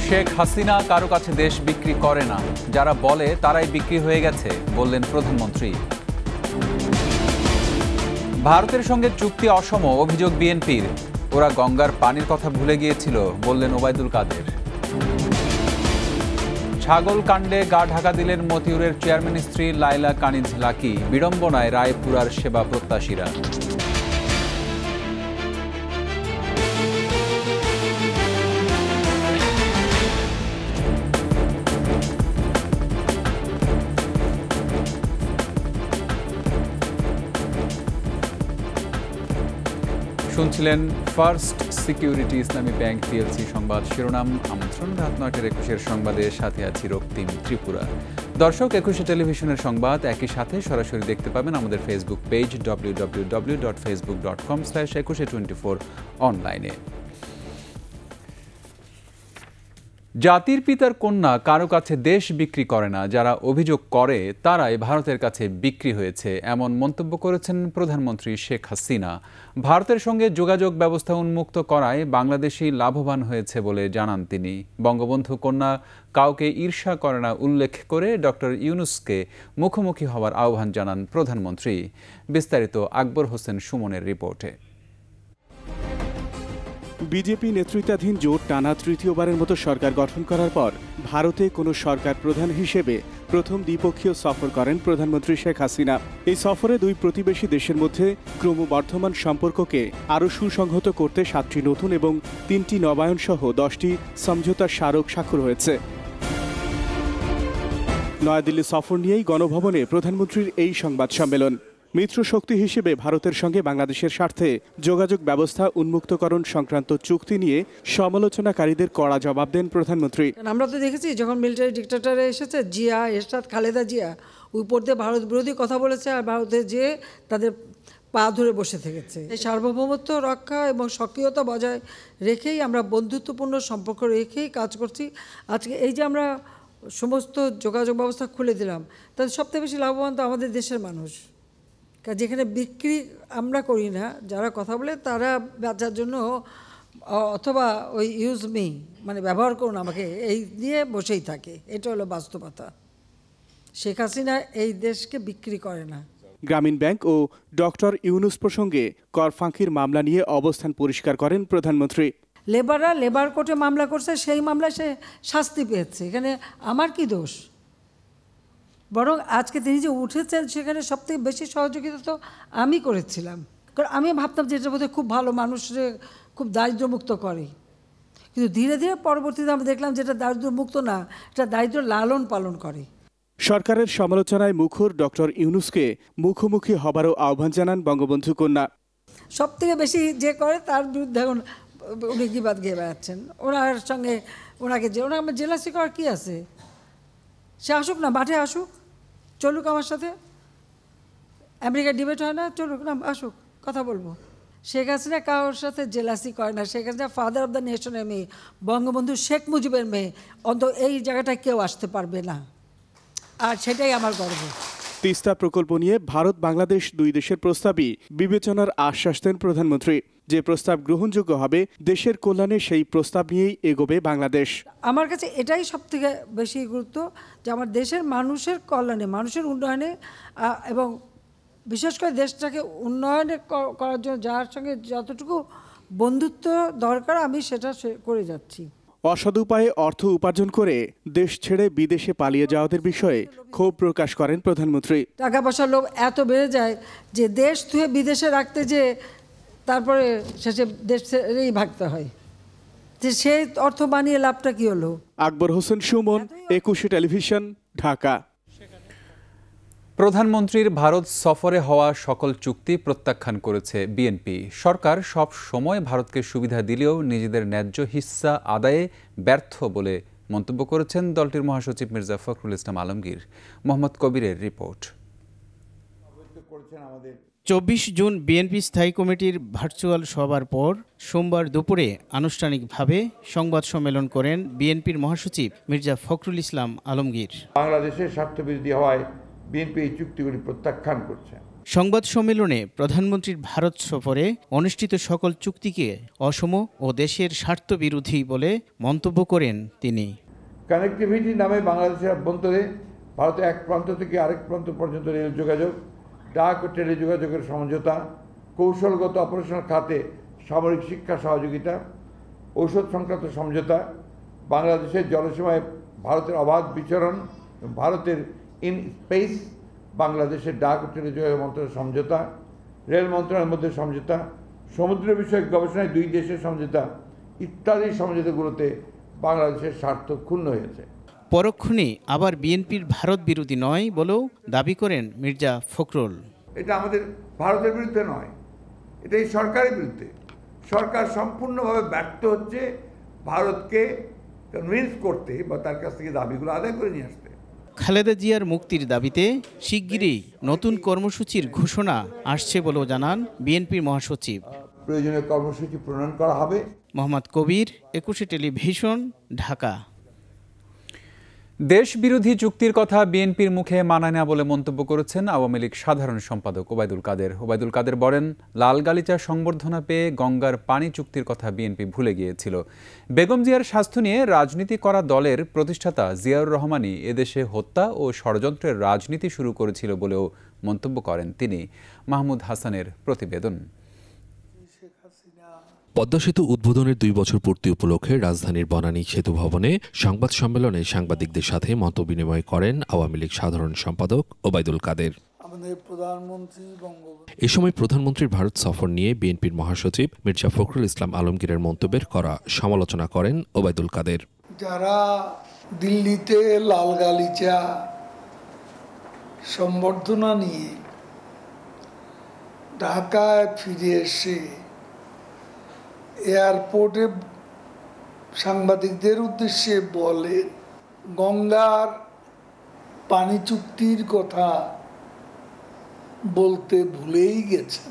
শেখ হাসিনা কারো কাছে দেশ বিক্রি করে না, যারা বলে তারাই বিক্রি হয়ে গেছে বললেন প্রধানমন্ত্রী। ভারতের সঙ্গে চুক্তি অসম অভিযোগ বিএনপির, ওরা গঙ্গার পানির কথা ভুলে গিয়েছিল বললেন ওবায়দুল কাদের। ছাগল কাণ্ডে গা ঢাকা দিলেন মতিউরের চেয়ারম্যান স্ত্রী লাইলা কানিজ লাকি, বিড়ম্বনায় রায়পুরার সেবা প্রত্যাশীরা। শুনছিলেন ফার্স্ট সিকিউরিটি ইসলামী ব্যাংক পিএলসি সংবাদ শিরোনাম। আমন্ত্রণ রাত 9:21 সংবাদের সাথে আছি রক্তিম ত্রিপুরা। দর্শক, 21 টেলিভিশনের সংবাদ একই সাথে সরাসরি দেখতে পাবেন আমাদের ফেসবুক পেজ www.facebook.com/2124 অনলাইনে। জাতির পিতার কন্যা কারো কাছে দেশ বিক্রি করে না, যারা অভিযোগ করে তারাই ভারতের কাছে বিক্রি হয়েছে, এমন মন্তব্য করেছেন প্রধানমন্ত্রী শেখ হাসিনা। ভারতের সঙ্গে যোগাযোগ ব্যবস্থা উন্মুক্ত করায় বাংলাদেশই লাভবান হয়েছে বলে জানান তিনি। বঙ্গবন্ধু কন্যা কাউকে ঈর্ষা করে না উল্লেখ করে ডক্টর ইউনূসকে মুখোমুখি হওয়ার আহ্বান জানান প্রধানমন্ত্রী। বিস্তারিত আকবর হোসেন সুমনের রিপোর্টে। বিজেপি নেতৃত্বাধীন জোট টানা তৃতীয়বারের মতো সরকার গঠন করার পর ভারতে কোনো সরকার প্রধান হিসেবে প্রথম দ্বিপক্ষীয় সফর করেন প্রধানমন্ত্রী শেখ হাসিনা। এই সফরে দুই প্রতিবেশী দেশের মধ্যে ক্রমবর্ধমান সম্পর্ককে আরও সুসংহত করতে 7টি নতুন এবং 3টি নবায়ন সহ 10টি সমঝোতা স্মারক স্বাক্ষর হয়েছে। নয়াদিল্লি সফর নিয়েই গণভবনে প্রধানমন্ত্রীর এই সংবাদ সম্মেলন। মিত্র শক্তি হিসেবে ভারতের সঙ্গে বাংলাদেশের স্বার্থে যোগাযোগ ব্যবস্থা উন্মুক্তকরণ সংক্রান্ত চুক্তি নিয়ে সমালোচনাকারীদের কড়া জবাব দেন প্রধানমন্ত্রী। আমরা তো দেখেছি যখন মিলিটারি ডিক্টেটর এসেছে, জিয়া এরশাদ, খালেদা জিয়া উপর দিয়ে ভারত বিরোধী কথা বলেছে আর ভারতে যেয়ে তাদের পা ধরে বসে থেকেছে। এই সার্বভৌমত্ব রক্ষা এবং সক্রিয়তা বজায় রেখেই আমরা বন্ধুত্বপূর্ণ সম্পর্ক রেখেই কাজ করছি। আজকে এই যে আমরা সমস্ত যোগাযোগ ব্যবস্থা খুলে দিলাম, তাদের সবথেকে বেশি লাভবান তো আমাদের দেশের মানুষ। যেখানে বিক্রি আমরা করি না, যারা কথা বলে তারা বাঁচার জন্য অথবা ওই ইউজ মি মানে ব্যবহার করুন আমাকে, এই নিয়ে বসেই থাকে। এটা হলো বাস্তবতা। শেখ হাসিনা এই দেশকে বিক্রি করে না। গ্রামীণ ব্যাংক ও ডক্টর ইউনূস প্রসঙ্গে কর ফাঁকির মামলা নিয়ে অবস্থান পরিষ্কার করেন প্রধানমন্ত্রী। লেবাররা লেবার কোর্টে মামলা করছে, সেই মামলায় সে শাস্তি পেয়েছে, এখানে আমার কি দোষ? বরং আজকে তিনি যে উঠেছেন সেখানে সবথেকে বেশি সহযোগিতা তো আমি করেছিলাম, কারণ আমি ভাবতাম যে এটার মধ্যে খুব ভালো, মানুষরে খুব দারিদ্র্যমুক্ত করে। কিন্তু ধীরে ধীরে পরবর্তীতে আমরা দেখলাম যে এটা দারিদ্র্যমুক্ত না, এটা দারিদ্র্য লালন পালন করে। সরকারের সমালোচনায় মুখর ডক্টর ইউনূসকে মুখোমুখি হবারও আহ্বান জানান বঙ্গবন্ধু কন্যা। সবথেকে বেশি যে করে তার বিরুদ্ধে এখন উনি গিবাদ গিয়ে বেড়াচ্ছেন। ওনার সঙ্গে ওনাকে আমার জেলাসি করার কী আছে? সে আসুক না, মাঠে আসুক, চলুক আমার সাথে। আমেরিকার ডিবেট হয় না, চলুক না, আসুক, কথা বলবো। শেখ হাসিনা কারোর সাথে জেলাসি করে না। Sheikh Hasina father of the নেশনের মেয়ে, বঙ্গবন্ধু শেখ মুজিবের মেয়ে। অন্তত এই জায়গাটায় কেউ আসতে পারবে না, আর সেটাই আমার গর্ব। তিস্তা প্রকল্প নিয়ে ভারত বাংলাদেশ দুই দেশের প্রস্তাবই বিবেচনার আশ্বাস দেন প্রধানমন্ত্রী। যে প্রস্তাব গ্রহণযোগ্য হবে দেশের কল্যাণে সেই প্রস্তাব নিয়েই এগোবে বাংলাদেশ। আমার কাছে এটাই সবথেকে বেশি গুরুত্ব, যে আমার দেশের মানুষের কল্যাণে, মানুষের উন্নয়নে এবং বিশেষ করে দেশটাকে উন্নয়নে করার জন্য যার সঙ্গে যতটুকু বন্ধুত্ব দরকার আমি সেটা করে যাচ্ছি। অসৎ উপায়ে অর্থ উপার্জন করে দেশ ছেড়ে বিদেশে পালিয়ে যাওয়াদের বিষয়ে ক্ষোভ প্রকাশ করেন প্রধানমন্ত্রী। টাকা পয়সার লোভ এত বেড়ে যায় যে দেশ থুয়ে বিদেশে রাখতে যে তারপরে শেষে দেশ ছেড়েই ভাগতে হয়, যে সেই অর্থ বানিয়ে লাভটা কি হলো? আকবর হোসেন সুমন, 21 টেলিভিশন, ঢাকা। প্রধানমন্ত্রীর ভারত সফরে হওয়া সকল চুক্তি প্রত্যাখ্যান করেছে বিএনপি। সরকার সব সময় ভারতকে সুবিধা দিলেও নিজেদের ন্যায্য হিস্সা আদায়ে ব্যর্থ বলে মন্তব্য করেছেন দলটির মহাসচিব মির্জা ফখরুল ইসলাম আলমগীর। মোহাম্মদ কবিরের রিপোর্ট। 24 জুন বিএনপি স্থায়ী কমিটির ভার্চুয়াল সভার পর সোমবার দুপুরে আনুষ্ঠানিকভাবে সংবাদ সম্মেলন করেন বিএনপির মহাসচিব মির্জা ফখরুল ইসলাম আলমগীর। বাংলাদেশের স্বার্থবিরোধী হওয়ায় বিএনপি এই চুক্তিগুলি প্রত্যাখ্যান করছে। সংবাদ সম্মেলনে প্রধানমন্ত্রীর ভারত সফরে অনুষ্ঠিত সকল চুক্তিকে অসম ও দেশের স্বার্থবিরোধী বলে মন্তব্য করেন তিনি। কানেক্টিভিটি নামে বাংলাদেশের অভ্যন্তরে ভারতের এক প্রান্ত থেকে আরেক প্রান্ত পর্যন্ত রেল যোগাযোগ, ডাক ও টেলিযোগাযোগের সমঝোতা, কৌশলগত অপারেশনাল খাতে সামরিক শিক্ষা সহযোগিতা, ঔষধ সংক্রান্ত সমঝোতা, বাংলাদেশের জলসীমায় ভারতের অবাধ বিচরণ, ভারতের ইন স্পেস, বাংলাদেশের ডাক ও টেলিযোগাযোগ মন্ত্রণালয়ের সমঝোতা, রেল মন্ত্রণালয়ের মধ্যে সমঝোতা, সমুদ্র বিষয়ক গবেষণায় দুই দেশের সমঝোতা ইত্যাদি সমঝোতাগুলোতে বাংলাদেশের স্বার্থ ক্ষুণ্ণ হয়েছে। পরক্ষণে আবার বিএনপির ভারত বিরোধী নয় বলেও দাবি করেন মির্জা ফখরুল। এটা আমাদের ভারতের বিরুদ্ধে নয়, এটা এই সরকারের বিরুদ্ধে। সরকার সম্পূর্ণভাবে ব্যর্থ হচ্ছে ভারতকে কনভিন্স করতে বা তার কাছ থেকে দাবিগুলো আদায় করে নিয়ে আসতে। খালেদা জিয়ার মুক্তির দাবিতে শিগগিরই নতুন কর্মসূচির ঘোষণা আসছে বলেও জানান বিএনপির মহাসচিব। প্রয়োজনীয় কর্মসূচি প্রণয়ন করা হবে। মোহাম্মদ কবির, 21 টেলিভিশন, ঢাকা। দেশ বিরোধী চুক্তির কথা বিএনপির মুখে মানায় না বলে মন্তব্য করেছেন আওয়ামী লীগ সাধারণ সম্পাদক ওবায়দুল কাদের। ওবায়দুল কাদের বলেন, লাল গালিচা সংবর্ধনা পেয়ে গঙ্গার পানি চুক্তির কথা বিএনপি ভুলে গিয়েছিল। বেগম জিয়ার স্বাস্থ্য নিয়ে রাজনীতি করা দলের প্রতিষ্ঠাতা জিয়াউর রহমানই এদেশে হত্যা ও ষড়যন্ত্রের রাজনীতি শুরু করেছিল বলেও মন্তব্য করেন তিনি। মাহমুদ হাসানের প্রতিবেদন। পদ্মা সেতু উদ্বোধনের 2 বছর পূর্তি উপলক্ষে রাজধানীর বনানী সেতু ভবনে সংবাদ সম্মেলনে সাংবাদিকদের সাথে মতবিনিময় করেন আওয়ামী লীগ সাধারণ সম্পাদক ওবায়দুল কাদের। এ সময় প্রধানমন্ত্রীর ভারত সফর নিয়ে বিএনপির মহাসচিব মির্জা ফখরুল ইসলাম আলমগীরের মন্তব্যের করা সমালোচনা করেন ওবায়দুল কাদের। যারা দিল্লিতে লাল গালিচা সম্বর্ধনা নিয়ে ঢাকায় ফিরে এসে এয়ারপোর্টে সাংবাদিকদের উদ্দেশ্যে বলে গঙ্গার পানি চুক্তির কথা বলতে ভুলেই গেছেন,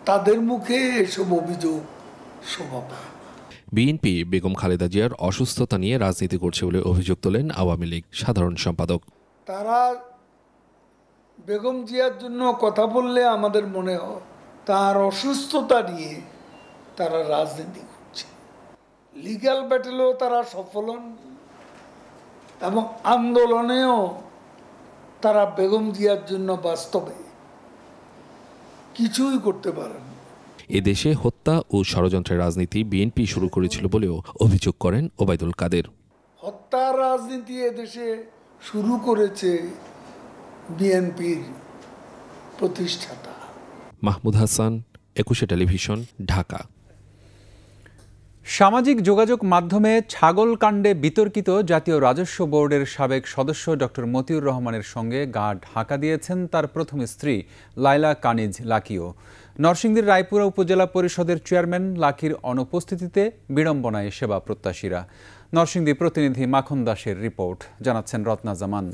তাদের মুখে এসব অভিযোগ শোভা পায়। বিএনপি বেগম খালেদা জিয়ার অসুস্থতা নিয়ে রাজনীতি করছে বলে অভিযোগ তোলেন আওয়ামী লীগ সাধারণ সম্পাদক। তারা বেগম জিয়ার জন্য কথা বললে আমাদের মনে হয় তার অসুস্থতা নিয়ে তারা রাজনীতি করছে। লিগ্যাল ব্যাটেলেও তারা সফল হন এবং আন্দোলনেও তারা বেগম জিয়ার জন্য বাস্তবে কিছুই করতে পারেন। এদেশে হত্যা ও ষড়যন্ত্রের রাজনীতি বিএনপি শুরু করেছিল বলেও অভিযোগ করেন ওবায়দুল কাদের। হত্যার রাজনীতি এদেশে শুরু করেছে বিএনপির প্রতিষ্ঠাতা। মাহমুদ হাসান, 21 টেলিভিশন, ঢাকা। সামাজিক যোগাযোগ মাধ্যমে ছাগল কাণ্ডে বিতর্কিত জাতীয় রাজস্ব বোর্ডের সাবেক সদস্য ডক্টর মতিউর রহমানের সঙ্গে গা ঢাকা দিয়েছেন তার প্রথম স্ত্রী লাইলা কানিজ লাকিও। নরসিংদীর রায়পুরা উপজেলা পরিষদের চেয়ারম্যান লাকির অনুপস্থিতিতে বিড়ম্বনায় সেবা প্রত্যাশীরা। নরসিংদী প্রতিনিধি মাখন দাসের রিপোর্ট, জানাচ্ছেন রত্না জামান।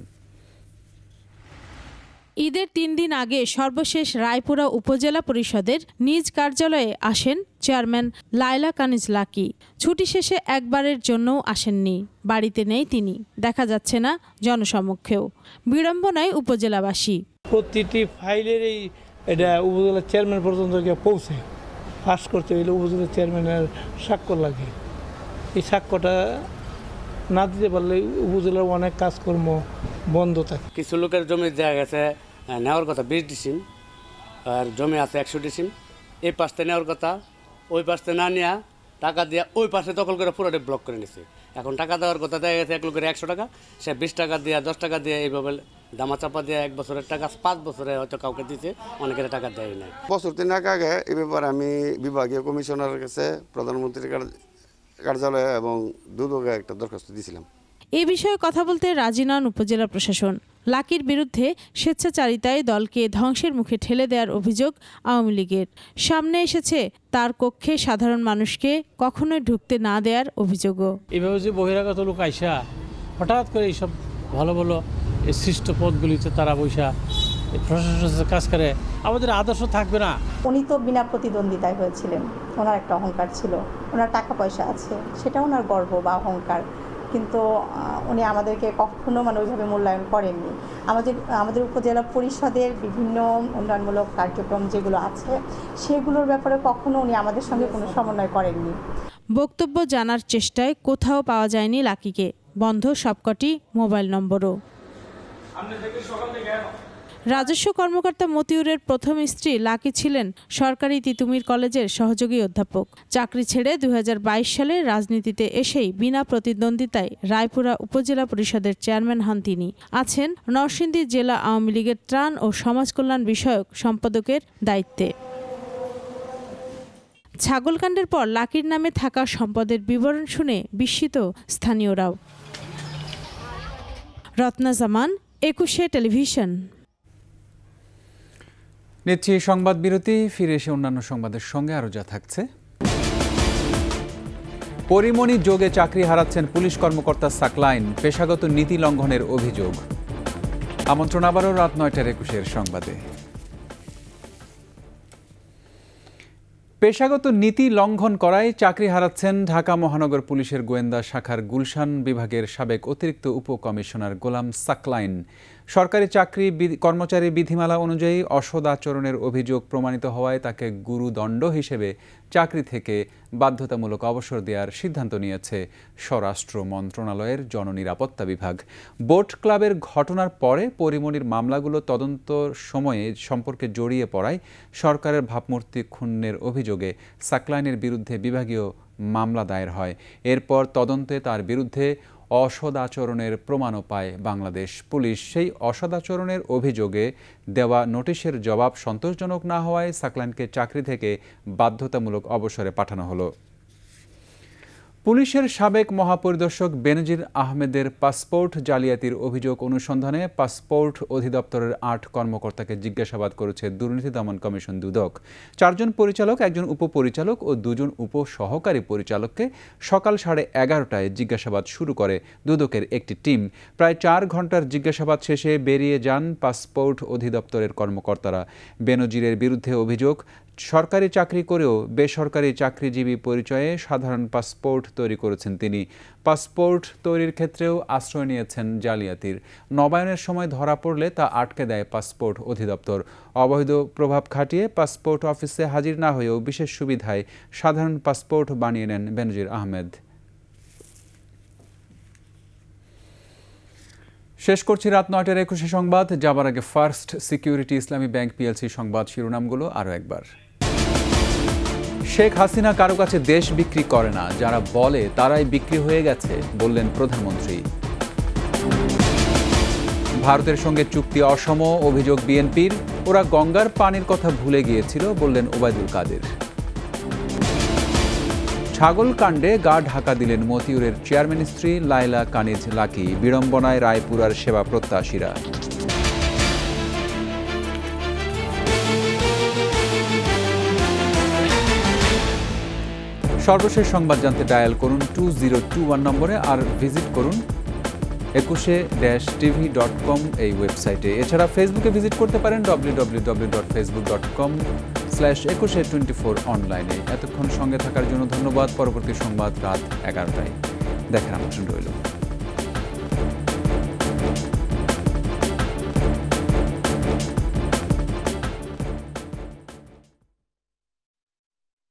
ঈদের 3 দিন আগে সর্বশেষ রায়পুরা উপজেলা পরিষদের নিজ কার্যালয়ে আসেন চেয়ারম্যান লায়লা কানিজ লাকি। ছুটি শেষে একবারের জন্যও আসেননি, বাড়িতে নেই তিনি, দেখা যাচ্ছে না জনসমক্ষেও। বিড়ম্বনায় উপজেলাবাসী। প্রতিটি ফাইলের এটা উপজেলা চেয়ারম্যান পর্যন্ত পৌঁছে পাস করতে হইলে উপজেলা চেয়ারম্যানের স্বাক্ষর লাগে। এই স্বাক্ষরটা না দিতে পারলে উপজেলার অনেক কাজকর্ম বন্ধ থাকে। কিছু লোকের জমি দেওয়া গেছে নেওয়ার কথা 20 ডিসিম, আর জমি আছে 100 ডিসিম। এই পাশে নেওয়ার কথা, ওই পাশে না নেওয়া, টাকা দিয়ে ওই পাশে দখল করে পুরোটা ব্লক করে নিছে। এখন টাকা দেওয়ার কথা দেওয়া গেছে এক লোকের 100 টাকা, সে 20 টাকা দিয়ে 10 টাকা দিয়ে এইভাবে দামা চাপা দিয়ে 1 বছরের টাকা 5 বছরে হয়তো কাউকে দিতে, অনেকের টাকা দেয় নাই। বছর 3 আগে এই ব্যাপারে আমি বিভাগীয় কমিশনারের কাছে, প্রধানমন্ত্রীর কার্যালয়ে এবং দুদকে একটা দরখাস্ত দিয়েছিলাম। এই বিষয়ে কথা বলতে রাজি নন উপজেলা প্রশাসন। লাকির বিরুদ্ধে স্বেচ্ছাচারিতায় দলকে ধ্বংসের মুখে ঠেলে দেওয়ার অভিযোগ আওয়ামী লীগের। সামনে এসেছে তার কক্ষে সাধারণ মানুষকে কখনোই ঢুকতে না দেওয়ার অভিযোগও। এইভাবে যে বহিরাগত লোক আইসা হঠাৎ করে এইসব ভালো ভালো সৃষ্ট পদগুলিতে তারা বৈশা প্রশাসনের কাজ করে, আমাদের আদর্শ থাকবে না। উনি তো বিনা প্রতিদ্বন্দ্বিতায় হয়েছিলেন, ওনার একটা অহংকার ছিল, ওনার টাকা পয়সা আছে, সেটা ওনার গর্ব বা অহংকার। কিন্তু উনি আমাদেরকে কখনো মানে ওইভাবে মূল্যায়ন করেননি। আমাদের উপজেলা পরিষদের বিভিন্ন উন্নয়নমূলক কার্যক্রম যেগুলো আছে সেগুলোর ব্যাপারে কখনো উনি আমাদের সঙ্গে কোনো সমন্বয় করেননি। বক্তব্য জানার চেষ্টায় কোথাও পাওয়া যায়নি লাকিকে, বন্ধ সবকটি মোবাইল নম্বরও। রাজস্ব কর্মকর্তা মতিউরের প্রথম স্ত্রী লাকি ছিলেন সরকারি তিতুমির কলেজের সহযোগী অধ্যাপক। চাকরি ছেড়ে 2022 সালে রাজনীতিতে এসেই বিনা প্রতিদ্বন্দ্বিতায় রায়পুরা উপজেলা পরিষদের চেয়ারম্যান হন তিনি। আছেন নরসিংদী জেলা আওয়ামী লীগের ত্রাণ ও সমাজ কল্যাণ বিষয়ক সম্পাদকের দায়িত্বে। ছাগলকাণ্ডের পর লাকির নামে থাকা সম্পদের বিবরণ শুনে বিস্মিত স্থানীয়রাও। রত্না জামান, 21 টেলিভিশন। নিচ্ছি সংবাদ বিরতি, ফিরে এসে অন্যান্য সংবাদের সঙ্গে আরও যা থাকছে। পরিমণি যোগে চাকরি হারাচ্ছেন পুলিশ কর্মকর্তা সাকলাইন, পেশাগত নীতি লঙ্ঘনের অভিযোগ। আমন্ত্রণ আবারও রাত 9:21 সংবাদে। পেশাগত নীতি লঙ্ঘন করায় চাকরি হারাচ্ছেন ঢাকা মহানগর পুলিশের গোয়েন্দা শাখার গুলশান বিভাগের সাবেক অতিরিক্ত উপকমিশনার গোলাম সাকলাইন। সরকারি চাকরি কর্মচারী বিধিমালা অনুযায়ী অসৎ আচরণের অভিযোগ প্রমাণিত হওয়ায় তাকে গুরুদণ্ড হিসেবে চাকরি থেকে বাধ্যতামূলক অবসর দেওয়ার সিদ্ধান্ত নিয়েছে স্বরাষ্ট্র মন্ত্রণালয়ের জননিরাপত্তা বিভাগ। বোট ক্লাবের ঘটনার পরে পরিমণির মামলাগুলো তদন্ত সময়ে সম্পর্কে জড়িয়ে পড়ায় সরকারের ভাবমূর্তি ক্ষুণ্ণের অভিযোগে সাকলাইনের বিরুদ্ধে বিভাগীয় মামলা দায়ের হয়। এরপর তদন্তে তার বিরুদ্ধে অসদাচরণের প্রমাণও পায় বাংলাদেশ পুলিশ। সেই অসদাচরণের অভিযোগে দেওয়া নোটিশের জবাব সন্তোষজনক না হওয়ায় সাকলাইনকে চাকরি থেকে বাধ্যতামূলক অবসরে পাঠানো হলো। পুলিশের সাবেক মহাপরিদর্শক বেনজির আহমেদের পাসপোর্ট জালিয়াতির অভিযোগ অনুসন্ধানে পাসপোর্ট অধিদপ্তরের 8 কর্মকর্তাকে জিজ্ঞাসাবাদ করেছে দুর্নীতি দমন কমিশন দুদক। 4 জন পরিচালক, 1 জন উপপরিচালক ও 2 জন উপসহকারী পরিচালককে সকাল 11:30টায় জিজ্ঞাসাবাদ শুরু করে দুদকের একটি টিম। প্রায় 4 ঘন্টার জিজ্ঞাসাবাদ শেষে বেরিয়ে যান পাসপোর্ট অধিদপ্তরের কর্মকর্তারা। বেনজিরের বিরুদ্ধে অভিযোগ, সরকারি চাকরি করেও বেসরকারি চাকরিজীবী পরিচয়ে সাধারণ পাসপোর্ট তৈরি করেছেন তিনি। পাসপোর্ট তৈরির ক্ষেত্রেও আশ্রয় নিয়েছেন জালিয়াতির। নবায়নের সময় ধরা পড়লে তা আটকে দেয় পাসপোর্ট অধিদপ্তর। অবৈধ প্রভাব খাটিয়ে পাসপোর্ট অফিসে হাজির না হয়েও বিশেষ সুবিধায় সাধারণ পাসপোর্ট বানিয়ে নেন বেনজির আহমেদ। শেষ করছি রাত 9:21 সংবাদ। যাবার আগে ফার্স্ট সিকিউরিটি ইসলামী ব্যাংক পিএলসি সংবাদ শিরোনামগুলো আরও একবার। শেখ হাসিনা কারো কাছে দেশ বিক্রি করে না, যারা বলে তারাই বিক্রি হয়ে গেছে, বললেন প্রধানমন্ত্রী। ভারতের সঙ্গে চুক্তি অসম, অভিযোগ বিএনপির। ওরা গঙ্গার পানির কথা ভুলে গিয়েছিল, বললেন ওবায়দুল কাদের। ছাগল কাণ্ডে গা ঢাকা দিলেন মতিউরের চেয়ারম্যান স্ত্রী লায়লা কানিজ লাকি। বিড়ম্বনায় রায়পুরার সেবা প্রত্যাশীরা। সর্বশেষ সংবাদ জানতে ডায়াল করুন 2021 নম্বরে, আর ভিজিট করুন 21-tv.com এই ওয়েবসাইটে। এছাড়া ফেসবুকে ভিজিট করতে পারেন www.facebook.com/2124 অনলাইনে। এতক্ষণ সঙ্গে থাকার জন্য ধন্যবাদ। পরবর্তী সংবাদ রাত 11টায় দেখার আমন্ত্রণ রইল।